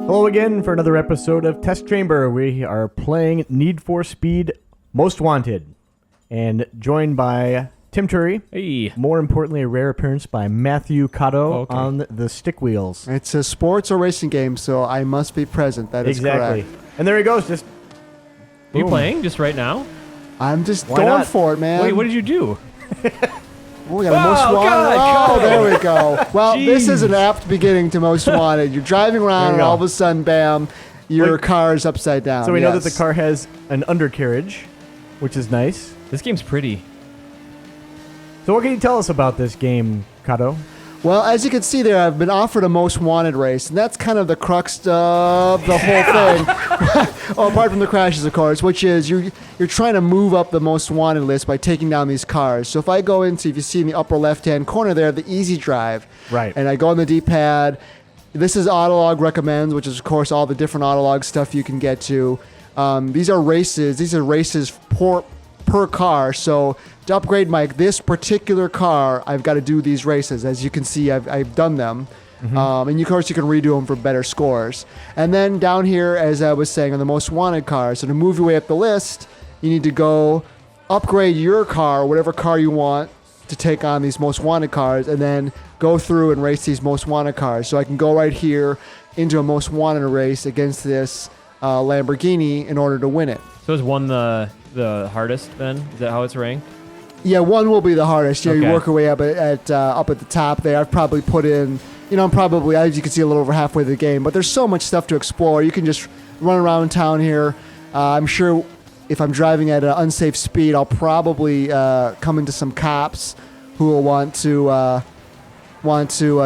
Hello again for another episode of Test Chamber. We are playing Need for Speed Most Wanted and joined by Tim Turi. Hey. More importantly, a rare appearance by Matthew Kato on the stick wheels. It's a sports or racing game, so I must be present. That is exactly. correct. And there he goes. Just Are you playing just right now? I'm just Why going not? for it, man. Wait, what did you do? Oh, we got a most wanted. God, oh, there we go. Well, this is Jeez. an apt beginning to most wanted. You're driving around, and all of a sudden, bam, your car's upside down. so we know that the car has an undercarriage, which is nice. This game's pretty. So what can you tell us about this game, Kato? Well, as you can see there, I've been offered a most wanted race, and that's kind of the crux of the whole thing. Oh, apart from the crashes, of course, which is you're trying to move up the most wanted list by taking down these cars. So if I go into, if you see in the upper left-hand corner there, the easy drive, Right. and I go on the D-pad, this is Autolog recommends, which is, of course, all the different Autolog stuff you can get to. These are races. These are races per car. So to upgrade this particular car, I've got to do these races. As you can see, I've done them. And of course, you can redo them for better scores. And then down here, as I was saying, on the most wanted cars, so to move your way up the list, you need to go upgrade your car, whatever car you want, to take on these most wanted cars, and then go through and race these most wanted cars. So I can go right here into a most wanted race against this Lamborghini in order to win it. So is one the hardest then? Is that how it's ranked? Yeah, one will be the hardest. Yeah, Okay. you work your way up at the top there. I've probably put in, I'm probably, as you can see, a little over halfway through the game. But there's so much stuff to explore. You can just run around town here. I'm sure if I'm driving at an unsafe speed, I'll probably come into some cops who will want to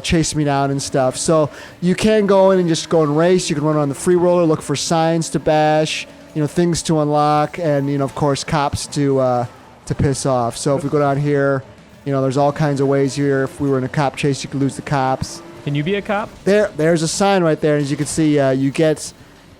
chase me down and stuff. So you can go in and just go and race. You can run on the free roller, look for signs to bash, things to unlock, and of course cops to piss off. So if we go down here, there's all kinds of ways here. If we were in a cop chase, you could lose the cops. Can you be a cop? There's a sign right there. As you can see, you get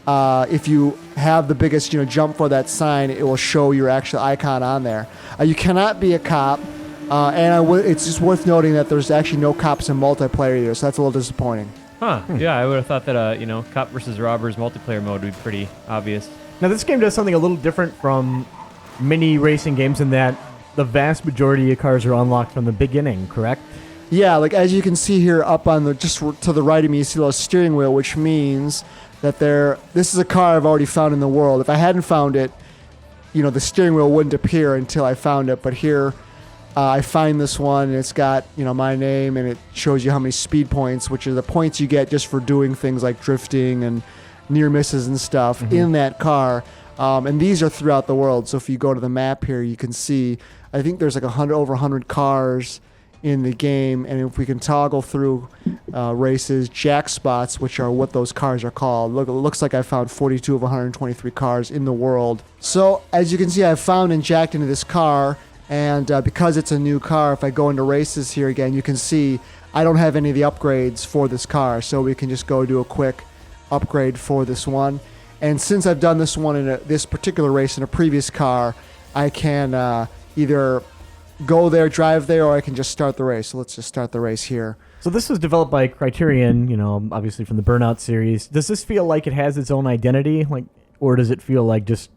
if you have the biggest jump for that sign, it will show your actual icon on there. You cannot be a cop, and it's just worth noting that there's actually no cops in multiplayer either. So that's a little disappointing. Huh. Yeah, I would have thought that cop versus robbers multiplayer mode would be pretty obvious. Now this game does something a little different from many racing games in that the vast majority of cars are unlocked from the beginning, correct? Yeah, like as you can see here up on the just to the right of me, you see the steering wheel, which means that this is a car I've already found in the world. If I hadn't found it, the steering wheel wouldn't appear until I found it. But here, I find this one, and it's got my name, and it shows you how many speed points, which are the points you get just for doing things like drifting and near misses and stuff in that car. And these are throughout the world. So if you go to the map here, you can see, I think there's like over 100 cars in the game. And if we can toggle through races, jack spots, which are what those cars are called. It looks like I found 42 of 123 cars in the world. So as you can see, I've found and jacked into this car. And because it's a new car, if I go into races here again, you can see I don't have any of the upgrades for this car. So we can just go do a quick upgrade for this one. And since I've done this one in this particular race in a previous car, I can either go there, drive there, or I can just start the race. So let's just start the race here. So this was developed by Criterion, obviously from the Burnout series. Does this feel like it has its own identity, or does it feel like just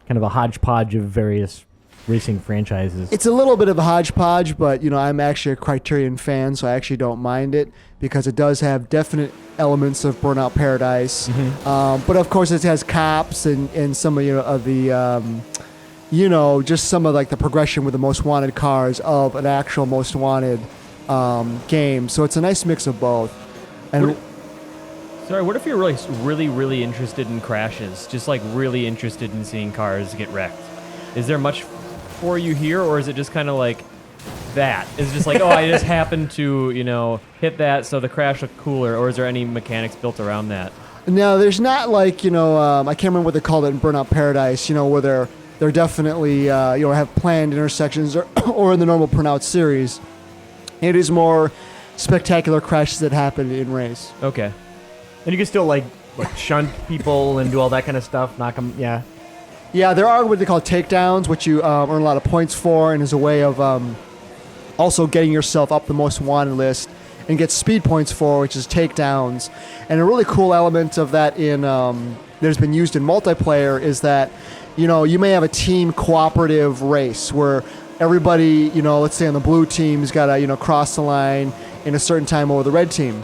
kind of a hodgepodge of various racing franchises? It's a little bit of a hodgepodge, but I'm actually a Criterion fan, so I actually don't mind it because it does have definite elements of Burnout Paradise. But of course, it has cops and some of the just some of the progression with the most wanted cars of an actual most wanted game. So it's a nice mix of both. And what if you're really interested in crashes? Just really interested in seeing cars get wrecked? Is there much for you here, or is it just kind of like that? Is it just like, I just happened to, hit that, so the crash looked cooler, or is there any mechanics built around that? No, there's not I can't remember what they called it in Burnout Paradise, where they're definitely, have planned intersections or in the normal Burnout series. It is more spectacular crashes that happen in race. Okay. And you can still shunt people and do all that kind of stuff, knock them, yeah. Yeah, there are what they call takedowns, which you earn a lot of points for, and is a way of also getting yourself up the most wanted list and get speed points for, which is takedowns. And a really cool element of that that's been used in multiplayer is that, you may have a team cooperative race where everybody, let's say on the blue team's got to, cross the line in a certain time over the red team.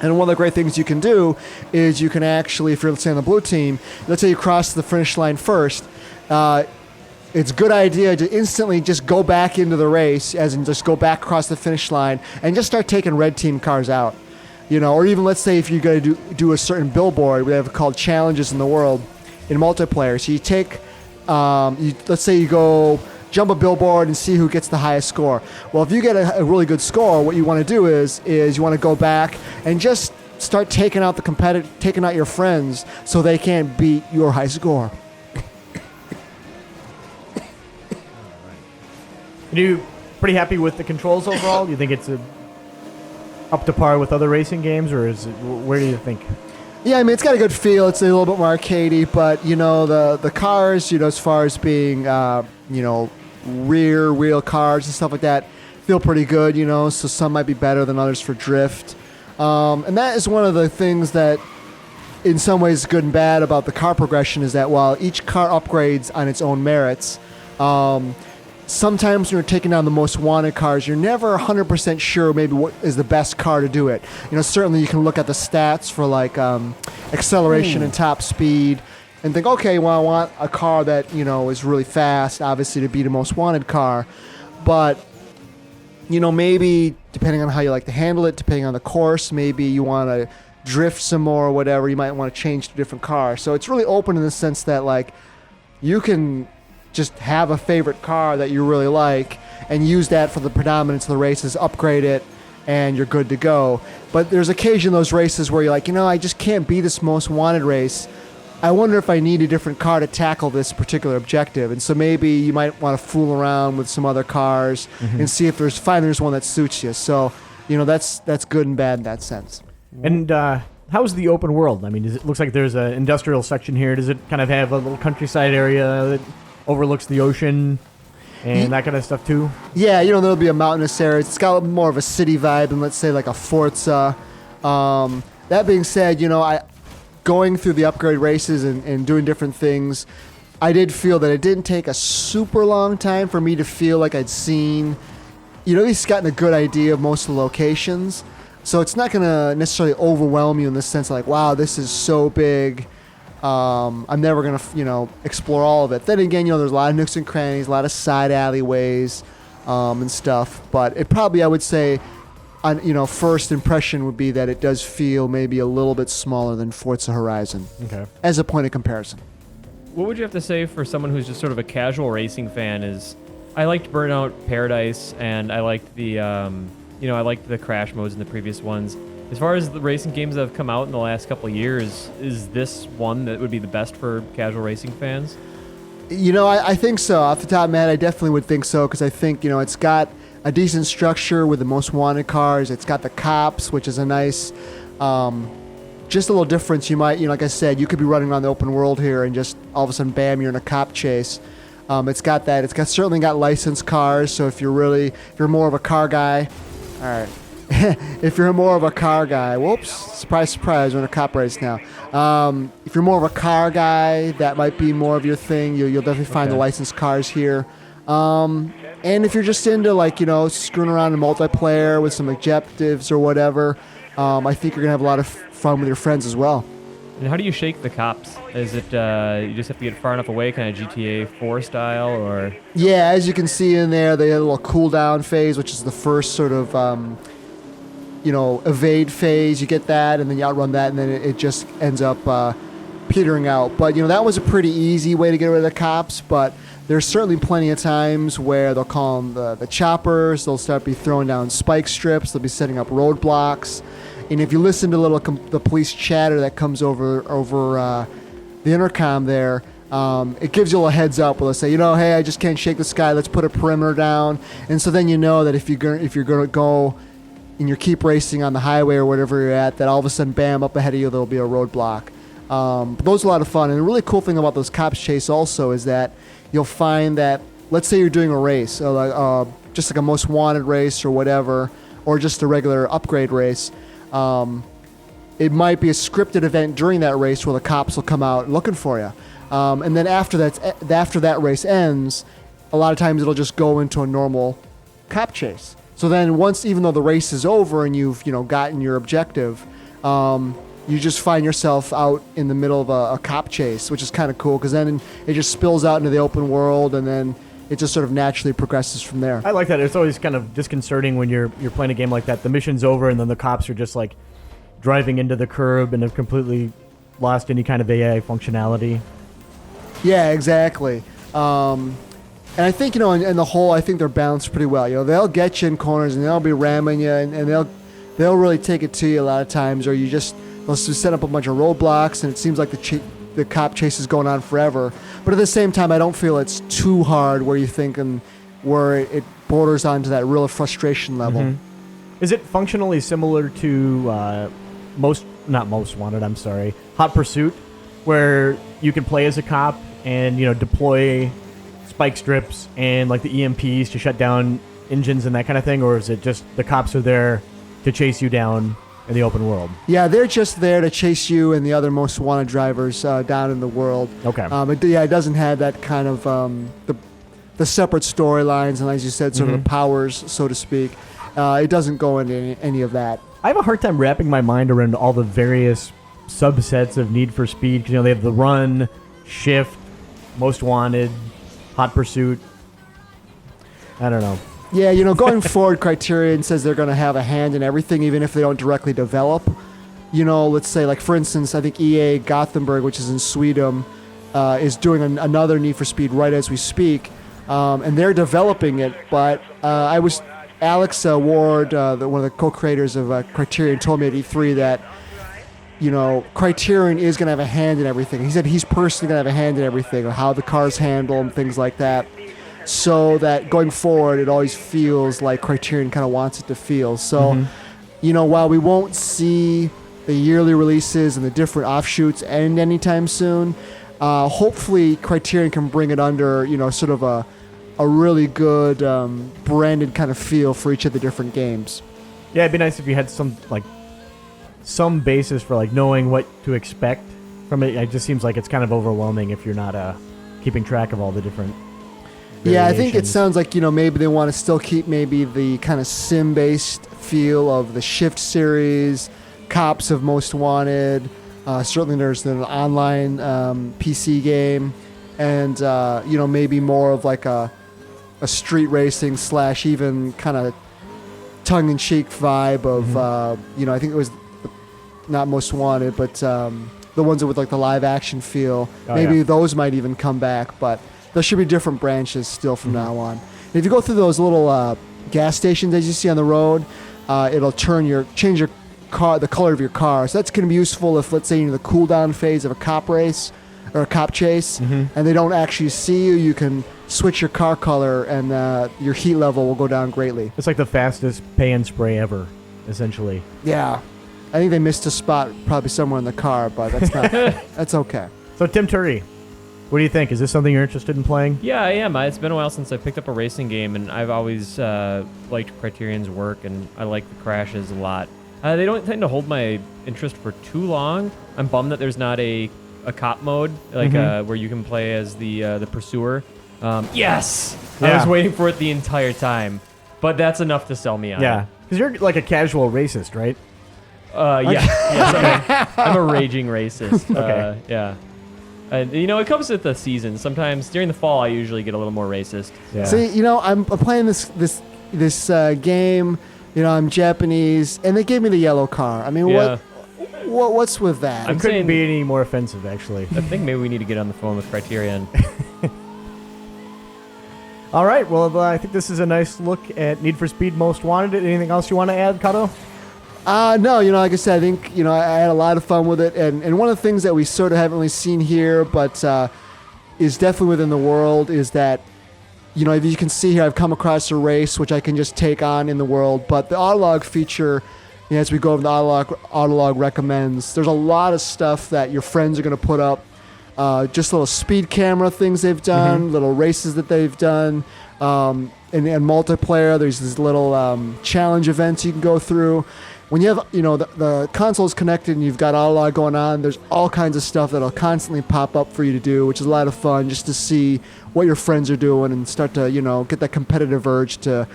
And one of the great things you can do is you can actually, if you're, let's say, on the blue team, let's say you cross the finish line first, it's a good idea to instantly just go back into the race, as in just go back across the finish line and just start taking red team cars out. Or even, let's say, if you're going to do a certain billboard, we have called challenges in the world in multiplayer. So you take, let's say you go jump a billboard and see who gets the highest score. Well, if you get a really good score, what you want to do is you want to go back and just start taking out taking out your friends so they can't beat your high score. Are you pretty happy with the controls overall? Do you think it's up to par with other racing games, or where do you think? Yeah, it's got a good feel. It's a little bit more arcadey, but the cars, as far as being rear wheel cars and stuff like that, feel pretty good. So some might be better than others for drift, and that is one of the things that, in some ways, is good and bad about the car progression, is that while each car upgrades on its own merits, sometimes when you're taking down the most wanted cars, you're never 100% sure maybe what is the best car to do it. Certainly you can look at the stats for like acceleration and top speed and think, okay, well, I want a car that, is really fast, obviously, to be the most wanted car. But, maybe depending on how you like to handle it, depending on the course, maybe you want to drift some more or whatever, you might want to change to a different car. So it's really open in the sense that, like, you can just have a favorite car that you really like and use that for the predominance of the races, upgrade it, and you're good to go. But there's occasion those races where you're like, I just can't be this most wanted race. I wonder if I need a different car to tackle this particular objective. And so maybe you might want to fool around with some other cars and see if there's one that suits you. So, that's good and bad in that sense. And how's the open world? It looks like there's an industrial section here. Does it kind of have a little countryside area that overlooks the ocean and that kind of stuff too? Yeah, there'll be a mountainous area. It's got a little more of a city vibe than, let's say, like a Forza. That being said, going through the upgrade races and doing different things, I did feel that it didn't take a super long time for me to feel like I'd seen, at least gotten a good idea of most of the locations. So it's not going to necessarily overwhelm you in the sense of like, wow, this is so big. I'm never going to, explore all of it. Then again, there's a lot of nooks and crannies, a lot of side alleyways and stuff. But it probably, I would say, first impression would be that it does feel maybe a little bit smaller than Forza Horizon. Okay. As a point of comparison. What would you have to say for someone who's just sort of a casual racing fan? I liked Burnout Paradise, and I liked I liked the crash modes in the previous ones. As far as the racing games that have come out in the last couple of years, is this one that would be the best for casual racing fans? I think so. Off the top of my head, I definitely would think so, because I think, it's got a decent structure with the most wanted cars. It's got the cops, which is a nice, just a little difference. You might, like I said, you could be running around the open world here and just all of a sudden, bam, you're in a cop chase. It's got that. It's certainly got licensed cars. So if you're more of a car guy, all right. If you're more of a car guy, whoops, surprise, surprise, we're in a cop race now. If you're more of a car guy, that might be more of your thing. You'll definitely find the licensed cars here. And if you're just into screwing around in multiplayer with some objectives or whatever, I think you're gonna have a lot of fun with your friends as well. And how do you shake the cops? Is it you just have to get far enough away, kind of GTA 4 style, or? Yeah, as you can see in there, they had a little cooldown phase, which is the first sort of evade phase. You get that, and then you outrun that, and then it just ends up petering out. But that was a pretty easy way to get rid of the cops. But there's certainly plenty of times where they'll call them the choppers. They'll start be throwing down spike strips. They'll be setting up roadblocks. And if you listen to the police chatter that comes over the intercom there, it gives you a little heads up. Where they'll say, hey, I just can't shake this guy. Let's put a perimeter down. And so then that if you're gonna go and you keep racing on the highway or whatever you're at, that all of a sudden, bam, up ahead of you there'll be a roadblock. But those are a lot of fun. And the really cool thing about those cops chase also is that you'll find that, let's say you're doing a race, just like a most wanted race or whatever, or just a regular upgrade race. It might be a scripted event during that race where the cops will come out looking for you. And then after that race ends, a lot of times it'll just go into a normal cop chase. So then once, even though the race is over and you've gotten your objective, you just find yourself out in the middle of a cop chase, which is kind of cool because then it just spills out into the open world and then it just sort of naturally progresses from there. I like that. It's always kind of disconcerting when you're playing a game like that. The mission's over and then the cops are just like driving into the curb and have completely lost any kind of AI functionality. Yeah, exactly. And I think, in the whole, I think they're balanced pretty well. They'll get you in corners and they'll be ramming you and they'll really take it to you a lot of times, or they'll just set up a bunch of roadblocks and it seems like the cop chase is going on forever. But at the same time, I don't feel it's too hard where you think and where it borders onto that real frustration level. Mm-hmm. Is it functionally similar to not Most Wanted, I'm sorry, Hot Pursuit, where you can play as a cop and deploy spike strips and like the EMPs to shut down engines and that kind of thing, or is it just the cops are there to chase you down in the open world? Yeah, they're just there to chase you and the other Most Wanted drivers down in the world. Okay. It doesn't have that kind of the separate storylines and, as you said, sort of the powers, so to speak. It doesn't go into any of that. I have a hard time wrapping my mind around all the various subsets of Need for Speed. They have the Run, Shift, Most Wanted, Hot Pursuit. I don't know. Yeah, going forward, Criterion says they're going to have a hand in everything, even if they don't directly develop. Let's say, like, for instance, I think EA Gothenburg, which is in Sweden, is doing another Need for Speed right as we speak, and they're developing it. But Alex Ward, one of the co-creators of Criterion, told me at E3 that Criterion is going to have a hand in everything. He said he's personally going to have a hand in everything, how the cars handle and things like that, so that going forward it always feels like Criterion kind of wants it to feel. So, while we won't see the yearly releases and the different offshoots end anytime soon, hopefully Criterion can bring it under, sort of a really good branded kind of feel for each of the different games. Yeah, it'd be nice if you had some basis for like knowing what to expect from it. It just seems like it's kind of overwhelming if you're not keeping track of all the different Yeah, I think it sounds like, maybe they want to still keep maybe the kind of sim-based feel of the Shift series, Cops of Most Wanted. Certainly there's an online PC game, and, maybe more of like a street racing / even kind of tongue-in-cheek vibe of, I think it was not Most Wanted, but the ones with like the live action feel. Maybe those might even come back, but there should be different branches still from now on. And if you go through those little gas stations as you see on the road, it'll change your car, the color of your car. So that's going to be useful if, let's say, you're in the cooldown phase of a cop race or a cop chase, and they don't actually see you. You can switch your car color, and your heat level will go down greatly. It's like the fastest pay and spray ever, essentially. Yeah. I think they missed a spot probably somewhere in the car, but that's not. That's okay. So, Tim Turi, what do you think? Is this something you're interested in playing? Yeah, I am. It's been a while since I picked up a racing game, and I've always liked Criterion's work, and I like the crashes a lot. They don't tend to hold my interest for too long. I'm bummed that there's not a cop mode, like where you can play as the pursuer. Yes! Yeah. I was waiting for it the entire time, but that's enough to sell me on Yeah, it. because you're like a casual racist, right? Yes, I'm a raging racist. Okay. Yeah. And, it comes with the season. Sometimes during the fall, I usually get a little more racist. Yeah. See, I'm playing this game. I'm Japanese, and they gave me the yellow car. I mean, Yeah. what's with that? I'm It couldn't saying- be any more offensive, actually. I think maybe we need to get on the phone with Criterion. All right, well, I think this is a nice look at Need for Speed Most Wanted. Anything else you want to add, Kato? No, like I said, I think, I had a lot of fun with it. And one of the things that we sort of haven't really seen here, but is definitely within the world, is that, if you can see here, I've come across a race which I can just take on in the world. But the Autolog feature, as we go over the Autolog recommends, there's a lot of stuff that your friends are going to put up. Just little speed camera things they've done, little races that they've done. And and multiplayer. There's these little challenge events you can go through. When you have, the console's connected and you've got a lot going on, there's all kinds of stuff that'll constantly pop up for you to do, which is a lot of fun just to see what your friends are doing and start to, get that competitive urge to,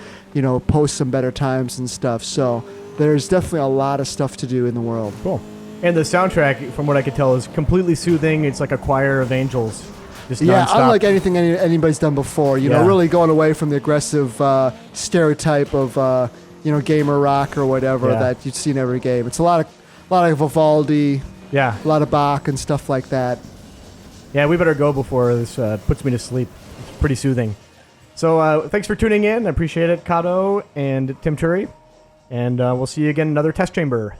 post some better times and stuff. So there's definitely a lot of stuff to do in the world. Cool. And the soundtrack, from what I could tell, is completely soothing. It's like a choir of angels. Just nonstop. Unlike anything anybody's done before, really going away from the aggressive stereotype of, gamer rock or whatever that you'd see in every game. It's a lot of Vivaldi, a lot of Bach and stuff like that. Yeah, we better go before this puts me to sleep. It's pretty soothing. So thanks for tuning in. I appreciate it, Kato and Tim Turi. And we'll see you again in another test chamber.